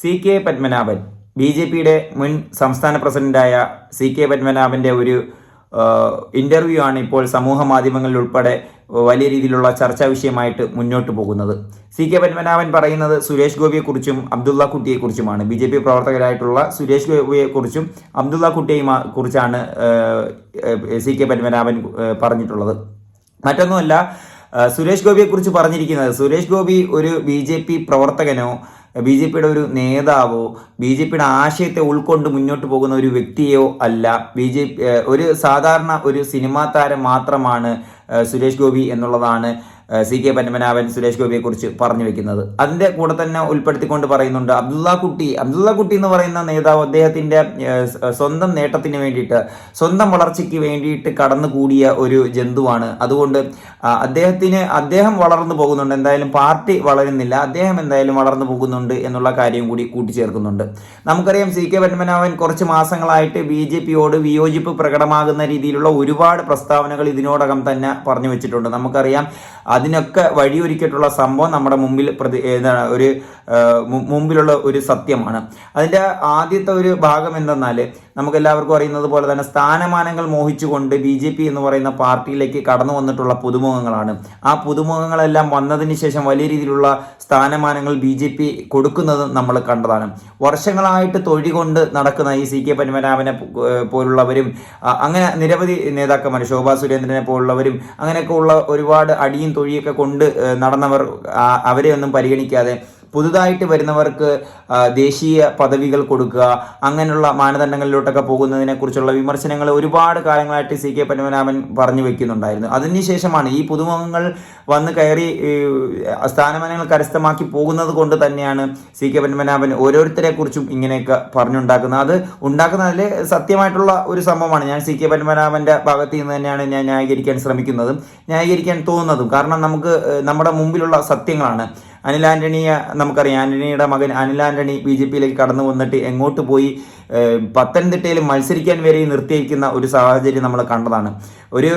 CK Padmanabhan BJPയുടെ മുൻ സംസ്ഥാന പ്രസിഡന്റായ CK പത്മനാഭന്റെ ഒരു ഇന്റർവ്യൂ ആണ് ഇപ്പോൾ സമൂഹ മാധ്യമങ്ങളിൽ ഉൾപ്പെടെ വലിയ രീതിയിലുള്ള ചർച്ചാ വിഷയമായിട്ട് മുന്നോട്ട് പോകുന്നത്. CK പത്മനാഭൻ പറയുന്നത് സുരേഷ് ഗോപിയെക്കുറിച്ചും അബ്ദുള്ള കുട്ടിയെക്കുറിച്ചുമാണ്. BJP പ്രവർത്തകരായിട്ടുള്ള സുരേഷ് ഗോപിയെക്കുറിച്ചും അബ്ദുള്ള കുട്ടിയെയും കുറിച്ചാണ് CK പത്മനാഭൻ പറഞ്ഞിട്ടുള്ളത്. മറ്റൊന്നുമല്ല, സുരേഷ് ഗോപിയെക്കുറിച്ച് പറഞ്ഞിരിക്കുന്നത് സുരേഷ് ഗോപി ഒരു BJP പ്രവർത്തകനോ BJPയുടെ ഒരു നേതാവോ BJPയുടെ ആശയത്തെ ഉൾക്കൊണ്ട് മുന്നോട്ട് പോകുന്ന ഒരു വ്യക്തിയോ അല്ല. BJP ഒരു സാധാരണ ഒരു സിനിമാ താരം മാത്രമാണ് സുരേഷ് ഗോപി എന്നുള്ളതാണ് CK പത്മനാഭൻ സുരേഷ് ഗോപിയെക്കുറിച്ച് പറഞ്ഞു വെക്കുന്നത്. അതിൻ്റെ കൂടെ തന്നെ ഉൾപ്പെടുത്തിക്കൊണ്ട് പറയുന്നുണ്ട് അബ്ദുള്ള കുട്ടി എന്ന് പറയുന്ന നേതാവ് അദ്ദേഹത്തിൻ്റെ സ്വന്തം നേട്ടത്തിന് വേണ്ടിയിട്ട്, സ്വന്തം വളർച്ചയ്ക്ക് വേണ്ടിയിട്ട് കടന്നുകൂടിയ ഒരു ജന്തുവാണ്. അതുകൊണ്ട് അദ്ദേഹം വളർന്നു പോകുന്നുണ്ട്, എന്തായാലും പാർട്ടി വളരുന്നില്ല, അദ്ദേഹം എന്തായാലും വളർന്നു പോകുന്നുണ്ട് എന്നുള്ള കാര്യം കൂടി കൂട്ടിച്ചേർക്കുന്നുണ്ട്. നമുക്കറിയാം CK പത്മനാഭൻ കുറച്ച് മാസങ്ങളായിട്ട് BJPയോട് വിയോജിപ്പ് പ്രകടമാകുന്ന രീതിയിലുള്ള ഒരുപാട് പ്രസ്താവനകൾ ഇതിനോടകം തന്നെ പറഞ്ഞു വെച്ചിട്ടുണ്ട്. നമുക്കറിയാം അതിനൊക്കെ വഴിയൊരുക്കിയിട്ടുള്ള സംഭവം നമ്മുടെ മുമ്പിലുള്ള ഒരു സത്യമാണ്. അതിൻ്റെ ആദ്യത്തെ ഒരു ഭാഗം എന്തെന്നാൽ നമുക്കെല്ലാവർക്കും അറിയുന്നത് പോലെ തന്നെ സ്ഥാനമാനങ്ങൾ മോഹിച്ചുകൊണ്ട് BJP എന്ന് പറയുന്ന പാർട്ടിയിലേക്ക് കടന്നു വന്നിട്ടുള്ള പുതുമുഖങ്ങളാണ്. ആ പുതുമുഖങ്ങളെല്ലാം വന്നതിന് ശേഷം വലിയ രീതിയിലുള്ള സ്ഥാനമാനങ്ങൾ BJP കൊടുക്കുന്നത് നമ്മൾ കണ്ടതാണ്. വർഷങ്ങളായിട്ട് തൊഴി കൊണ്ട് നടക്കുന്ന ഈ CK പത്മനാഭനെ പോലുള്ളവരും അങ്ങനെ നിരവധി നേതാക്കന്മാർ, ശോഭാ സുരേന്ദ്രനെ പോലുള്ളവരും അങ്ങനെയൊക്കെ ഉള്ള ഒരുപാട് അടിയും തൊഴിയൊക്കെ കൊണ്ട് നടന്നവർ അവരെ ഒന്നും പരിഗണിക്കാതെ പുതുതായിട്ട് വരുന്നവർക്ക് ദേശീയ പദവികൾ കൊടുക്കുക, അങ്ങനെയുള്ള മാനദണ്ഡങ്ങളിലോട്ടൊക്കെ പോകുന്നതിനെ കുറിച്ചുള്ള വിമർശനങ്ങൾ ഒരുപാട് കാലങ്ങളായിട്ട് CK പത്മനാഭൻ പറഞ്ഞു വെക്കുന്നുണ്ടായിരുന്നു. അതിനുശേഷമാണ് ഈ പുതുമുഖങ്ങൾ വന്ന് കയറി സ്ഥാനമാനങ്ങൾ കരസ്ഥമാക്കി പോകുന്നത് കൊണ്ട് തന്നെയാണ് CK പത്മനാഭൻ ഓരോരുത്തരെ കുറിച്ചും ഇങ്ങനെയൊക്കെ പറഞ്ഞുണ്ടാക്കുന്നത്. അത് ഉണ്ടാക്കുന്നതിൽ സത്യമായിട്ടുള്ള ഒരു സംഭവമാണ്. ഞാൻ CK പത്മനാഭന്റെ ഭാഗത്ത് നിന്ന് തന്നെയാണ് ഞാൻ ന്യായീകരിക്കാൻ ശ്രമിക്കുന്നതും ന്യായീകരിക്കാൻ തോന്നുന്നതും. കാരണം നമുക്ക് നമ്മുടെ മുമ്പിലുള്ള സത്യങ്ങളാണ്. അനിൽ ആന്റണിയെ നമുക്കറിയാം. ആന്റണിയുടെ മകൻ അനിൽ ആന്റണി BJPയിലേക്ക് കടന്നു വന്നിട്ട് എങ്ങോട്ട് പോയി പത്തനംതിട്ടയിൽ മത്സരിക്കാൻ വരെ നിർത്തിയിരിക്കുന്ന ഒരു സാഹചര്യം നമ്മൾ കണ്ടതാണ്. ഒരു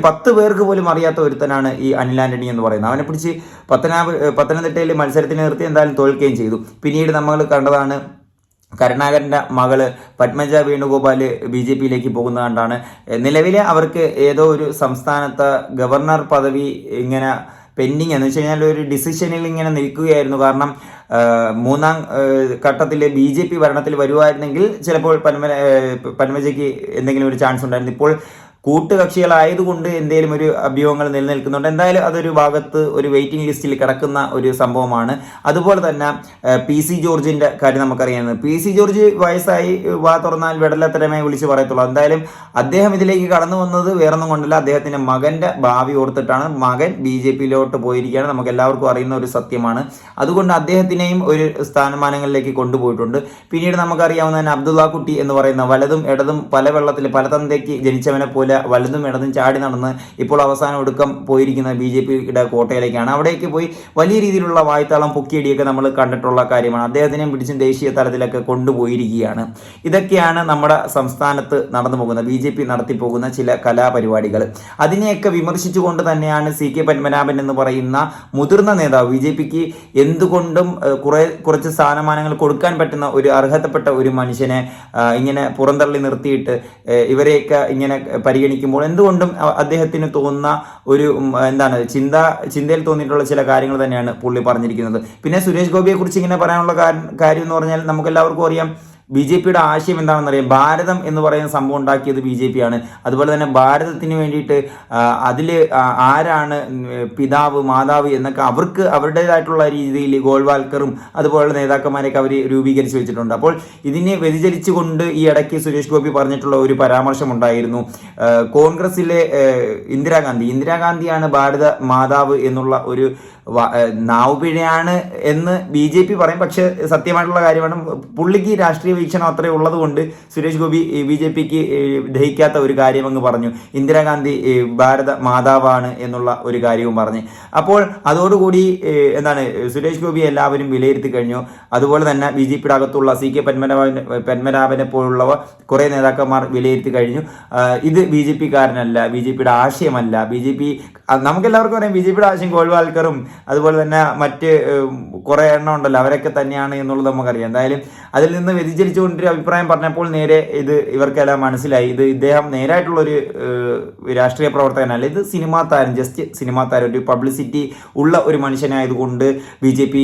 10 പേർക്ക് പോലും അറിയാത്ത ഒരുത്തനാണ് ഈ അനിൽ ആന്റണി എന്ന് പറയുന്നത്. അവനെ പിടിച്ച് പത്തനംതിട്ടയിൽ മത്സരത്തിന് നിർത്തി എന്തായാലും തോൽക്കുകയും ചെയ്തു. പിന്നീട് നമ്മൾ കണ്ടതാണ് കരുണാകരൻ്റെ മകള് പത്മജ വേണുഗോപാൽ BJPയിലേക്ക് പോകുന്നത് കണ്ടാണ്. നിലവിലെ അവർക്ക് ഏതോ ഒരു സംസ്ഥാനത്തെ ഗവർണർ പദവി ഇങ്ങനെ പെൻഡിങ് എന്ന് വെച്ച് കഴിഞ്ഞാൽ ഒരു ഡിസിഷനിൽ ഇങ്ങനെ നിൽക്കുകയായിരുന്നു. കാരണം മൂന്നാം ഘട്ടത്തിൽ BJP ഭരണത്തിൽ വരുമായിരുന്നെങ്കിൽ ചിലപ്പോൾ പത്മജയ്ക്ക് എന്തെങ്കിലും ഒരു ചാൻസ് ഉണ്ടായിരുന്നു. ഇപ്പോൾ കൂട്ടുകക്ഷികളായതുകൊണ്ട് എന്തെങ്കിലും ഒരു അഭ്യൂഹങ്ങൾ നിലനിൽക്കുന്നുണ്ട്. എന്തായാലും അതൊരു ഭാഗത്ത് ഒരു വെയിറ്റിംഗ് ലിസ്റ്റിൽ കിടക്കുന്ന ഒരു സംഭവമാണ്. അതുപോലെ തന്നെ PC ജോർജിൻ്റെ കാര്യം നമുക്കറിയാം. PC ജോർജ് വയസ്സായി, വാ തുറന്നാൽ വെടലത്തരമേ വിളിച്ച് പറയത്തുള്ളൂ. എന്തായാലും അദ്ദേഹം ഇതിലേക്ക് കടന്നു വന്നത് വേറൊന്നും കൊണ്ടല്ല, അദ്ദേഹത്തിൻ്റെ മകൻ്റെ ഭാവി ഓർത്തിട്ടാണ്. മകൻ BJPയിലോട്ട് പോയിരിക്കുകയാണ്, നമുക്ക് എല്ലാവർക്കും അറിയുന്ന ഒരു സത്യമാണ്. അതുകൊണ്ട് അദ്ദേഹത്തിനെയും ഒരു സ്ഥാനമാനങ്ങളിലേക്ക് കൊണ്ടുപോയിട്ടുണ്ട്. പിന്നീട് നമുക്കറിയാവുന്ന തന്നെ അബ്ദുള്ള കുട്ടി എന്ന് പറയുന്ന വലതും ഇടതും പല വെള്ളത്തിൽ പല തന്തയ്ക്ക് ജനിച്ചവനെ പോലെ വലതും ഇടതും ചാടി നടന്ന് ഇപ്പോൾ അവസാനം ഒടുക്കം പോയിരിക്കുന്ന BJPയുടെ കോട്ടയിലേക്കാണ്. അവിടേക്ക് പോയി വലിയ രീതിയിലുള്ള വായ്ത്താളം പൊക്കിയടിയൊക്കെ നമ്മൾ കണ്ടിട്ടുള്ള കാര്യമാണ്. അദ്ദേഹത്തിനെ പിടിച്ചും ദേശീയ തലത്തിലൊക്കെ കൊണ്ടുപോയിരിക്കുകയാണ്. ഇതൊക്കെയാണ് നമ്മുടെ സംസ്ഥാനത്ത് നടന്നു പോകുന്ന BJP നടത്തിപ്പോകുന്ന ചില കലാപരിപാടികൾ. അതിനെയൊക്കെ വിമർശിച്ചുകൊണ്ട് തന്നെയാണ് CK പത്മനാഭൻ എന്ന് പറയുന്ന മുതിർന്ന നേതാവ് BJPക്ക് എന്തുകൊണ്ടും കുറച്ച് സ്ഥാനമാനങ്ങൾ കൊടുക്കാൻ പറ്റുന്ന ഒരു അർഹതപ്പെട്ട ഒരു മനുഷ്യനെ ഇങ്ങനെ പുറന്തള്ളി നിർത്തിയിട്ട് ഇവരെയൊക്കെ ഇങ്ങനെ പരിഗണിക്കുമ്പോൾ എന്തുകൊണ്ടും അദ്ദേഹത്തിന് തോന്നുന്ന ഒരു ചിന്തയിൽ തോന്നിയിട്ടുള്ള ചില കാര്യങ്ങൾ തന്നെയാണ് പുള്ളി പറഞ്ഞിരിക്കുന്നത്. പിന്നെ സുരേഷ് ഗോപിയെ കുറിച്ച് ഇങ്ങനെ പറയാനുള്ള കാര്യം എന്ന് പറഞ്ഞാൽ നമുക്കെല്ലാവർക്കും അറിയാം BJPയുടെ ആശയം എന്താണെന്നറിയാം. ഭാരതം എന്ന് പറയുന്ന സംഭവം ഉണ്ടാക്കിയത് BJP ആണ്. അതുപോലെ തന്നെ ഭാരതത്തിന് വേണ്ടിയിട്ട് അതിൽ ആരാണ് പിതാവ് മാതാവ് എന്നൊക്കെ അവർക്ക് അവരുടേതായിട്ടുള്ള രീതിയിൽ ഗോൾവാൽക്കറും അതുപോലുള്ള നേതാക്കന്മാരെയൊക്കെ അവർ രൂപീകരിച്ച് വെച്ചിട്ടുണ്ട്. അപ്പോൾ ഇതിനെ വ്യതിചലിച്ചുകൊണ്ട് ഈ ഇടയ്ക്ക് സുരേഷ് ഗോപി പറഞ്ഞിട്ടുള്ള ഒരു പരാമർശം ഉണ്ടായിരുന്നു. കോൺഗ്രസിലെ ഇന്ദിരാഗാന്ധിയാണ് ഭാരത മാതാവ് എന്നുള്ള ഒരു നാവുപിഴയാണ് എന്ന് BJP പറയും. പക്ഷെ സത്യമായിട്ടുള്ള കാര്യമാണ്. പുള്ളിക്ക് രാഷ്ട്രീയ വീക്ഷണം അത്രേ ഉള്ളത് കൊണ്ട് സുരേഷ് ഗോപി BJPക്ക് ദഹിക്കാത്ത ഒരു കാര്യം അങ്ങ് പറഞ്ഞു. ഇന്ദിരാഗാന്ധി ഭാരത മാതാവാണ് എന്നുള്ള ഒരു കാര്യവും പറഞ്ഞ്. അപ്പോൾ അതോടുകൂടി സുരേഷ് ഗോപി എല്ലാവരും വിലയിരുത്തി കഴിഞ്ഞു. അതുപോലെ തന്നെ BJPയുടെ അകത്തുള്ള CK പത്മനാഭനെ പോലുള്ളവ കുറേ നേതാക്കന്മാർ വിലയിരുത്തി കഴിഞ്ഞു. ഇത് BJPക്കാരനല്ല, BJPയുടെ ആശയമല്ല. നമുക്കെല്ലാവർക്കും അറിയാം BJPയുടെ ആശയം ഗോൾവാൽക്കറും അതുപോലെ തന്നെ മറ്റ് കുറേ എണ്ണം ഉണ്ടല്ലോ, അവരൊക്കെ തന്നെയാണ് എന്നുള്ളത് നമുക്കറിയാം. എന്തായാലും അതിൽ നിന്ന് വ്യതിചലിച്ചുകൊണ്ടൊരു അഭിപ്രായം പറഞ്ഞപ്പോൾ നേരെ ഇത് ഇവർക്കെല്ലാം മനസ്സിലായി, ഇത് ഇദ്ദേഹം നേരായിട്ടുള്ളൊരു രാഷ്ട്രീയ പ്രവർത്തകനല്ല, ഇത് സിനിമാ താരം, ജസ്റ്റ് സിനിമാ താരം, ഒരു പബ്ലിസിറ്റി ഉള്ള ഒരു മനുഷ്യനായതുകൊണ്ട് BJP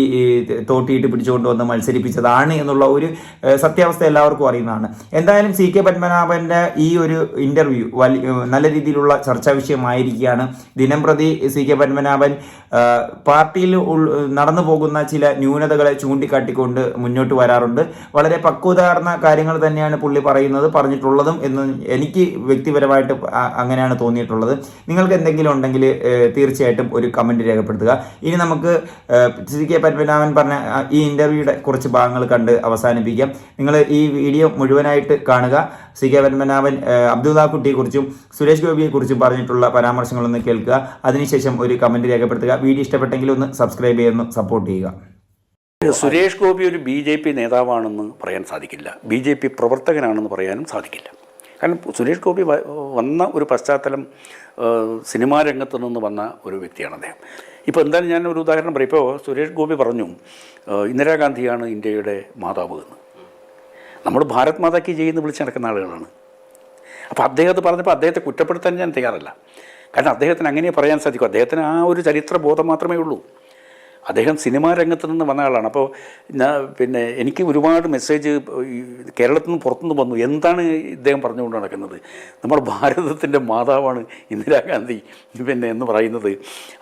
തോട്ടിയിട്ട് പിടിച്ചുകൊണ്ട് വന്ന് മത്സരിപ്പിച്ചതാണ് എന്നുള്ള ഒരു സത്യാവസ്ഥ എല്ലാവർക്കും അറിയുന്നതാണ്. എന്തായാലും CK പത്മനാഭൻ്റെ ഈ ഒരു ഇൻ്റർവ്യൂ നല്ല രീതിയിലുള്ള ചർച്ചാ വിഷയമായിരിക്കുകയാണ്. ദിനംപ്രതി CK പത്മനാഭൻ പാർട്ടിയിൽ നടന്നു പോകുന്ന ചില ന്യൂനതകളെ ചൂണ്ടിക്കാട്ടിക്കൊണ്ട് മുന്നോട്ട് വരാറുണ്ട്. വളരെ പക്വതാർന്ന കാര്യങ്ങൾ തന്നെയാണ് പുള്ളി പറഞ്ഞിട്ടുള്ളതും എന്ന് എനിക്ക് വ്യക്തിപരമായിട്ട് അങ്ങനെയാണ് തോന്നിയിട്ടുള്ളത്. നിങ്ങൾക്ക് എന്തെങ്കിലും ഉണ്ടെങ്കിൽ തീർച്ചയായിട്ടും ഒരു കമൻറ്റ് രേഖപ്പെടുത്തുക. ഇനി നമുക്ക് CK പത്മനാഭൻ പറഞ്ഞ ഈ ഇൻ്റർവ്യൂയുടെ കുറച്ച് ഭാഗങ്ങൾ കണ്ട് അവസാനിപ്പിക്കാം. നിങ്ങൾ ഈ വീഡിയോ മുഴുവനായിട്ട് കാണുക. CK പത്മനാഭൻ അബ്ദുള്ള കുട്ടിയെക്കുറിച്ചും സുരേഷ് ഗോപിയെക്കുറിച്ചും പറഞ്ഞിട്ടുള്ള പരാമർശങ്ങളൊന്ന് കേൾക്കുക. അതിനുശേഷം ഒരു കമൻറ്റ് രേഖപ്പെടുത്തുക. വീഡിയോ ഇഷ്ടപ്പെട്ടെങ്കിൽ ഒന്ന് സബ്സ്ക്രൈബ് ചെയ്യുന്നു, സപ്പോർട്ട് ചെയ്യുക. സുരേഷ് ഗോപി ഒരു BJP നേതാവാണെന്ന് പറയാൻ സാധിക്കില്ല, BJP പ്രവർത്തകനാണെന്ന് പറയാനും സാധിക്കില്ല. കാരണം സുരേഷ് ഗോപി വന്ന ഒരു പശ്ചാത്തലം സിനിമാ രംഗത്ത് നിന്ന് വന്ന ഒരു വ്യക്തിയാണ് അദ്ദേഹം. ഇപ്പോൾ എന്തായാലും ഞാൻ ഒരു ഉദാഹരണം പറയും. ഇപ്പോൾ സുരേഷ് ഗോപി പറഞ്ഞു ഇന്ദിരാഗാന്ധിയാണ് ഇന്ത്യയുടെ മാതാവ് എന്ന്. നമ്മൾ ഭാരത് മാതാ കി ജയ് എന്ന് വിളിച്ച് നടക്കുന്ന ആളുകളാണ്. അപ്പോൾ അദ്ദേഹത്തെ പറഞ്ഞപ്പോൾ അദ്ദേഹത്തെ കുറ്റപ്പെടുത്താൻ ഞാൻ തയ്യാറല്ല. കാരണം അദ്ദേഹത്തിന് അങ്ങനെ പറയാൻ സാധിക്കും. അദ്ദേഹത്തിന് ആ ഒരു ചരിത്ര ബോധം മാത്രമേ ഉള്ളൂ. അദ്ദേഹം സിനിമാ രംഗത്ത് നിന്ന് വന്ന ആളാണ്. അപ്പോൾ പിന്നെ എനിക്ക് ഒരുപാട് മെസ്സേജ് കേരളത്തിൽ നിന്ന് പുറത്തുനിന്ന് വന്നു. എന്താണ് ഇദ്ദേഹം പറഞ്ഞുകൊണ്ട് നടക്കുന്നത്? നമ്മുടെ ഭാരതത്തിൻ്റെ മാതാവാണ് ഇന്ദിരാഗാന്ധി പിന്നെ എന്ന് പറയുന്നത്.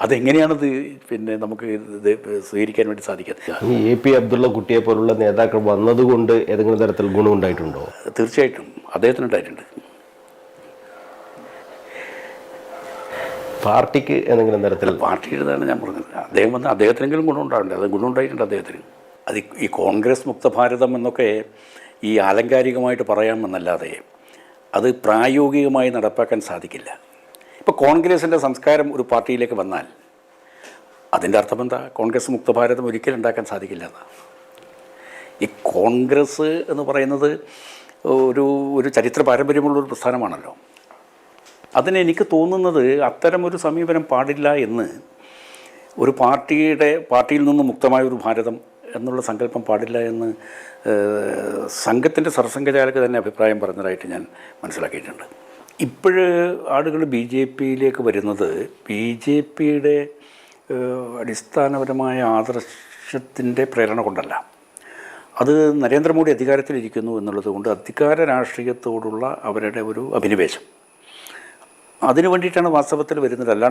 അതെങ്ങനെയാണത് പിന്നെ നമുക്ക് ഇത് സ്വീകരിക്കാൻ വേണ്ടി സാധിക്കുന്നത്? ഈ AP അബ്ദുള്ള കുട്ടിയെ പോലുള്ള നേതാക്കൾ വന്നതുകൊണ്ട് ഏതെങ്കിലും തരത്തിൽ ഗുണമുണ്ടായിട്ടുണ്ടോ? തീർച്ചയായിട്ടും അദ്ദേഹത്തിനുണ്ടായിട്ടുണ്ട്. പാർട്ടിക്ക് ഏതെങ്കിലും തരത്തിൽ? പാർട്ടിയുടേതാണ് ഞാൻ പറഞ്ഞത്. അദ്ദേഹം വന്ന് അദ്ദേഹത്തിനെങ്കിലും ഗുണമുണ്ടാകണ്ടേ? അത് ഗുണമുണ്ടായിട്ടുണ്ട് അദ്ദേഹത്തിന്. അത് ഈ കോൺഗ്രസ് മുക്ത ഭാരതം എന്നൊക്കെ ഈ ആലങ്കാരികമായിട്ട് പറയാമെന്നല്ലാതെ അത് പ്രായോഗികമായി നടപ്പാക്കാൻ സാധിക്കില്ല. ഇപ്പോൾ കോൺഗ്രസിൻ്റെ സംസ്കാരം ഒരു പാർട്ടിയിലേക്ക് വന്നാൽ അതിൻ്റെ അർത്ഥം എന്താ? കോൺഗ്രസ് മുക്ത ഭാരതം ഒരിക്കലും ഉണ്ടാക്കാൻ സാധിക്കില്ല എന്നാണ്. ഈ കോൺഗ്രസ് എന്ന് പറയുന്നത് ഒരു ചരിത്ര പാരമ്പര്യമുള്ളൊരു പ്രസ്ഥാനമാണല്ലോ. അതിനെനിക്ക് തോന്നുന്നത് അത്തരമൊരു സമീപനം പാടില്ല എന്ന്, ഒരു പാർട്ടിയിൽ നിന്ന് മുക്തമായ ഒരു ഭാരതം എന്നുള്ള സങ്കല്പം പാടില്ല എന്ന് സംഘത്തിൻ്റെ സർസംഘചാലക് തന്നെ അഭിപ്രായം പറഞ്ഞതായിട്ട് ഞാൻ മനസ്സിലാക്കിയിട്ടുണ്ട്. ഇപ്പോഴ് ആളുകൾ BJPയിലേക്ക് വരുന്നത് BJPയുടെ അടിസ്ഥാനപരമായ ആദർശത്തിൻ്റെ പ്രേരണ കൊണ്ടല്ല. അത് നരേന്ദ്രമോദി അധികാരത്തിലിരിക്കുന്നു എന്നുള്ളത് കൊണ്ട് അധികാര രാഷ്ട്രീയത്തോടുള്ള അവരുടെ ഒരു അഭിനിവേശം, അതിനു വേണ്ടിയിട്ടാണ് വാസ്തവത്തിൽ വരുന്നത്. അല്ലാണ്ട്